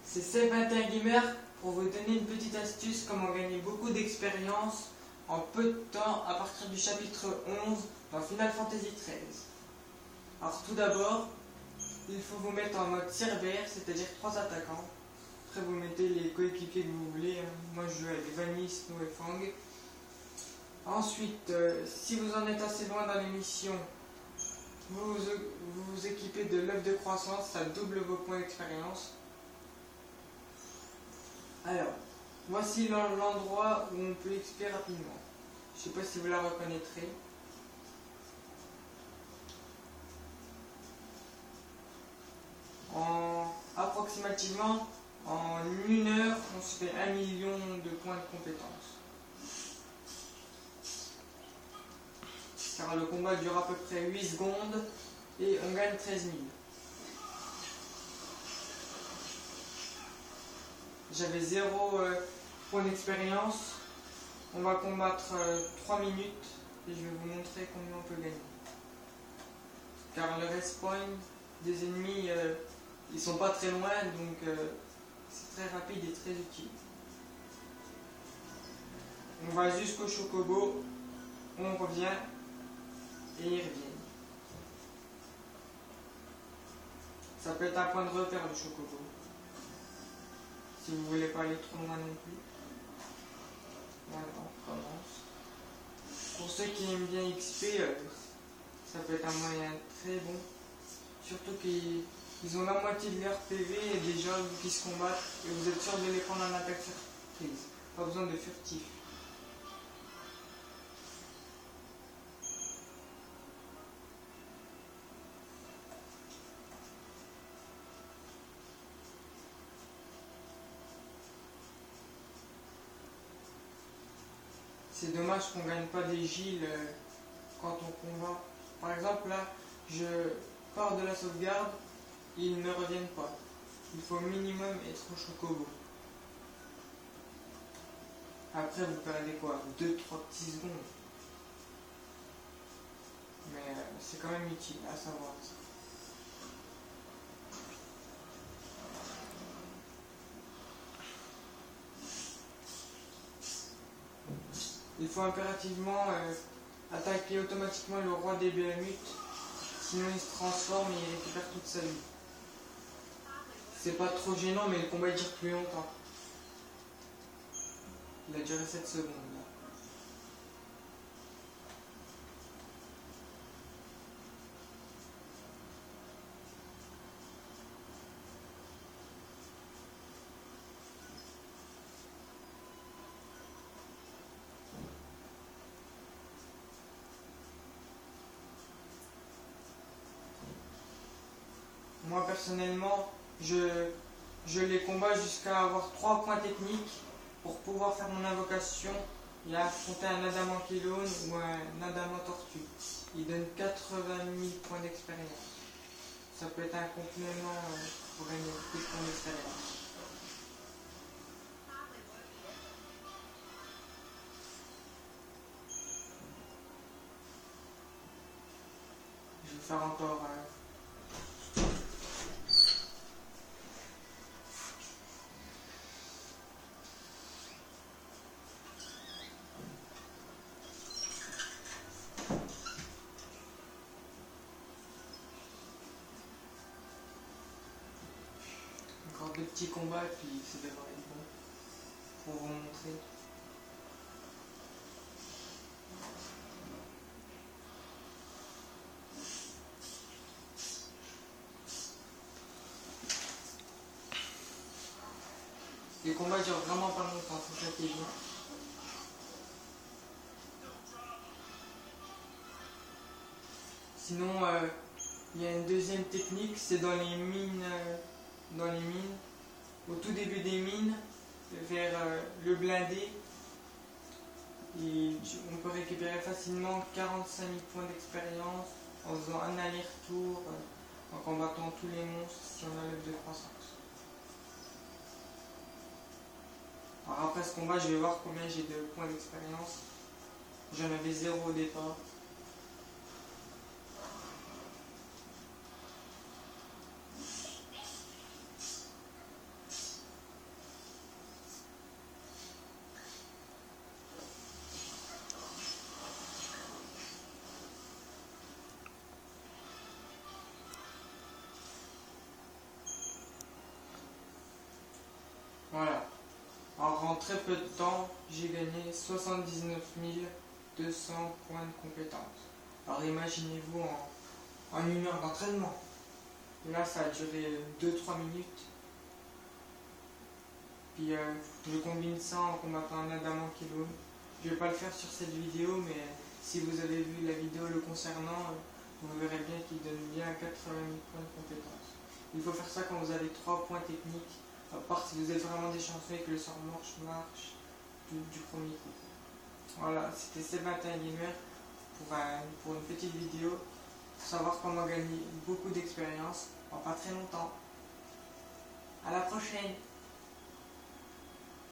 C'est Seb21 Gamer pour vous donner une petite astuce comment gagner beaucoup d'expérience en peu de temps à partir du chapitre 11 dans Final Fantasy XIII. Alors tout d'abord, il faut vous mettre en mode Cerbère, c'est-à-dire 3 attaquants. Après vous mettez les coéquipiers que vous voulez. Moi je joue avec Vanille, Snow et Fang. Ensuite, si vous en êtes assez loin dans l'émission, vous vous équipez de l'œuf de croissance, ça double vos points d'expérience. Alors, voici l'endroit où on peut XP rapidement. Je ne sais pas si vous la reconnaîtrez. Approximativement, en 1 heure, on se fait 1 million de points de compétence. Car le combat dure à peu près 8 secondes et on gagne 13 000. J'avais 0 points d'expérience. On va combattre 3 minutes et je vais vous montrer combien on peut gagner. Car le respawn des ennemis, ils sont pas très loin, donc c'est très rapide et très utile. On va jusqu'au Chocobo, on revient et ils reviennent. Ça peut être un point de repère le Chocobo. Si vous voulez pas aller trop loin non plus. Voilà, on commence. Pour ceux qui aiment bien XP, ça peut être un moyen très bon. Surtout qu'ils ont la moitié de leur PV et déjà qui se combattent et vous êtes sûr de les prendre en attaque surprise. Pas besoin de furtif. C'est dommage qu'on ne gagne pas des Giles quand on combat. Par exemple là, je pars de la sauvegarde, ils ne reviennent pas. Il faut au minimum être au Chocobo. Après vous perdez quoi, 2-3 petits secondes. Mais c'est quand même utile à savoir ça. Il faut impérativement attaquer automatiquement le roi des Bahamut, sinon il se transforme et il récupère toute sa vie. C'est pas trop gênant, mais le combat dure plus longtemps. Il a duré 7 secondes là. Moi personnellement, je les combats jusqu'à avoir 3 points techniques pour pouvoir faire mon invocation et affronter un Adamantium ou un Adamantortue. Il donne 80 000 points d'expérience. Ça peut être un complément pour gagner beaucoup de points d'expérience. Je vais faire encore deux petits combats et puis ça devrait être bon pour vous montrer. Les combats durent vraiment pas longtemps, c'est ça qui est bien. Sinon, il y a une deuxième technique, c'est dans les mines. Au tout début des mines, vers le blindé, et on peut récupérer facilement 45 000 points d'expérience en faisant un aller-retour, en combattant tous les monstres si on a l'œuf de croissance. Alors après ce combat, je vais voir combien j'ai de points d'expérience. J'en avais 0 au départ. Voilà. Alors en très peu de temps, j'ai gagné 79 200 points de compétence. Alors imaginez-vous en une heure d'entraînement. Là, ça a duré 2-3 minutes. Puis je combine ça en combattant un Adam Ankylum. Je vais pas le faire sur cette vidéo, mais si vous avez vu la vidéo le concernant, vous verrez bien qu'il donne bien 80 000 points de compétence. Il faut faire ça quand vous avez 3 points techniques, à part si vous êtes vraiment des chanceux et que le sort marche du premier coup. Voilà, c'était Sébastien Gamer pour une petite vidéo pour savoir comment gagner beaucoup d'expérience en pas très longtemps. À la prochaine!